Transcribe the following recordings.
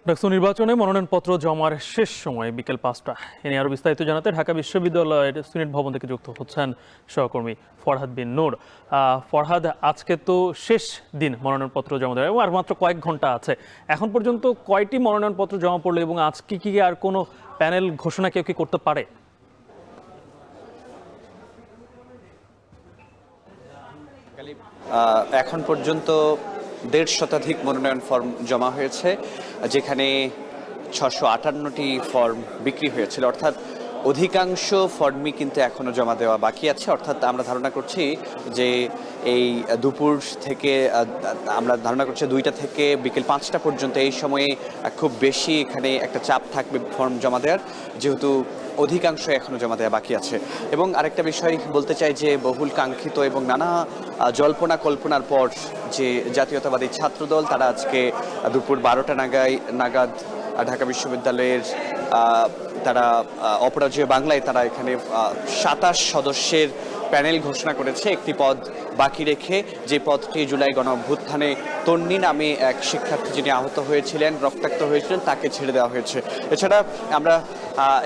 ডাকসু নির্বাচনে মনোনয়নপত্র জমার শেষ সময় বিকেল ৫টা। এ নিয়ে আরও বিস্তারিত জানাতে ঢাকা বিশ্ববিদ্যালয়ের সিনেট ভবন থেকে যুক্ত হচ্ছেন সহকর্মী ফরহাদ বিন নূর। ফরহাদ, আজকে তো শেষ দিন মনোনয়নপত্র জমা দেওয়া এবং আর মাত্র কয়েক ঘন্টা আছে। এখন পর্যন্ত কয়টি মনোনয়নপত্র জমা পড়লো এবং আজকে কি আর কোনো প্যানেল ঘোষণা কেউ কি করতে পারে? এখন পর্যন্ত ১৫০ শতাধিক মনোনয়ন ফর্ম জমা হয়েছে, যেখানে ৬৫৮টি ফর্ম বিক্রি হয়েছিল। অর্থাৎ অধিকাংশ ফর্মই কিন্তু এখনো জমা দেওয়া বাকি আছে। অর্থাৎ আমরা ধারণা করছি যে এই দুপুর থেকে আমরা ধারণা করছি ২টা থেকে বিকেল ৫টা পর্যন্ত এই সময়ে খুব বেশি এখানে একটা চাপ থাকবে ফর্ম জমা দেওয়ার, যেহেতু অধিকাংশ এখনো জমা দেওয়া বাকি আছে। এবং আরেকটা বিষয় বলতে চাই যে বহুল কাঙ্ক্ষিত এবং নানা জল্পনা কল্পনার পর যে জাতীয়তাবাদী ছাত্রদল তারা আজকে দুপুর ১২টা নাগাদ ঢাকা বিশ্ববিদ্যালয়ের তারা অপরাজেয় বাংলায় তারা এখানে ২৭ সদস্যের প্যানেল ঘোষণা করেছে, একটি পদ বাকি রেখে, যে পদটি জুলাই গণ অভ্যুত্থানে তন্নি নামে এক শিক্ষার্থী যিনি আহত হয়েছিলেন, রক্তাক্ত হয়েছিলেন, তাকে ছেড়ে দেওয়া হয়েছে। এছাড়া আমরা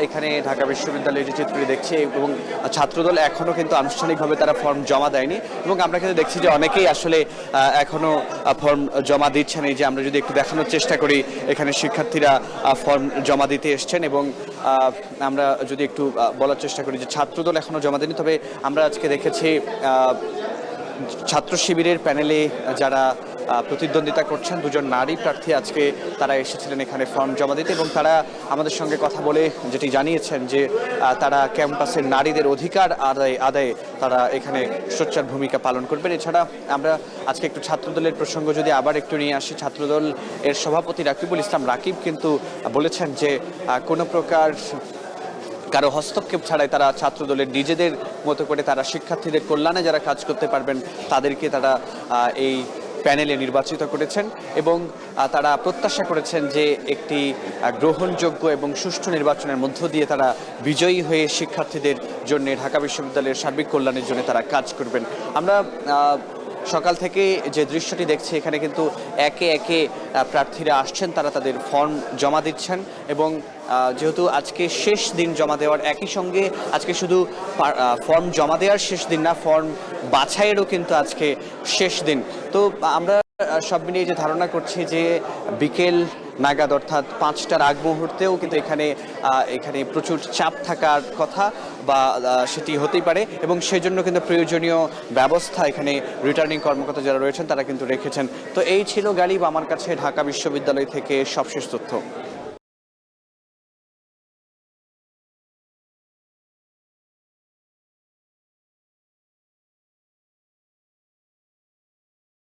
এখানে ঢাকা বিশ্ববিদ্যালয়ের যে চিত্রটি দেখছি, এবং ছাত্রদল এখনও কিন্তু আনুষ্ঠানিকভাবে তারা ফর্ম জমা দেয়নি, এবং আমরা কিন্তু দেখছি যে অনেকেই আসলে এখনও ফর্ম জমা দিচ্ছেন। এই যে আমরা যদি একটু দেখানোর চেষ্টা করি, এখানে শিক্ষার্থীরা ফর্ম জমা দিতে এসছেন, এবং আমরা যদি একটু বলার চেষ্টা করি যে ছাত্রদল এখনও জমা দেয়নি। তবে আমরা আজকে দেখেছি ছাত্র শিবিরের প্যানেলে যারা প্রতিদ্বন্দ্বিতা করছেন, দুজন নারী প্রার্থী আজকে তারা এসেছিলেন এখানে ফর্ম জমা দিতে, এবং তারা আমাদের সঙ্গে কথা বলে যেটি জানিয়েছেন যে তারা ক্যাম্পাসের নারীদের অধিকার আদায়ে তারা এখানে সোচ্চার ভূমিকা পালন করবেন। এছাড়া আমরা আজকে একটু ছাত্রদলের প্রসঙ্গ যদি আবার একটু নিয়ে আসি, ছাত্রদল এর সভাপতি রাকিবুল ইসলাম রাকিব কিন্তু বলেছেন যে কোনো প্রকার কারো হস্তক্ষেপ ছাড়াই তারা ছাত্রদলের নিজেদের মতো করে তারা শিক্ষার্থীদের কল্যাণে যারা কাজ করতে পারবেন তাদেরকে তারা এই প্যানেলে নির্বাচিত করেছেন, এবং তারা প্রত্যাশা করেছেন যে একটি গ্রহণযোগ্য এবং সুষ্ঠু নির্বাচনের মধ্য দিয়ে তারা বিজয়ী হয়ে শিক্ষার্থীদের জন্য, ঢাকা বিশ্ববিদ্যালয়ের সার্বিক কল্যাণের জন্য তারা কাজ করবেন। আমরা সকাল থেকে যে দৃশ্যটি দেখছি, এখানে কিন্তু একে একে প্রার্থীরা আসছেন, তারা তাদের ফর্ম জমা দিচ্ছেন, এবং যেহেতু আজকে শেষ দিন জমা দেওয়ার, একই সঙ্গে আজকে শুধু ফর্ম জমা দেওয়ার শেষ দিন না, ফর্ম বাছাইয়েরও কিন্তু আজকে শেষ দিন। তো আমরা সব মিলিয়ে যে ধারণা করছি যে বিকেল নাগাদ, অর্থাৎ ৫টার আগ মুহূর্তেও কিন্তু এখানে প্রচুর চাপ থাকার কথা, বা সেটি হতেই পারে, এবং সেই জন্য কিন্তু প্রয়োজনীয় ব্যবস্থা এখানে রিটার্নিং কর্মকর্তা যারা রয়েছেন তারা কিন্তু রেখেছেন। তো এই ছিল গালিব আমার কাছে ঢাকা বিশ্ববিদ্যালয় থেকে সবশেষ তথ্য।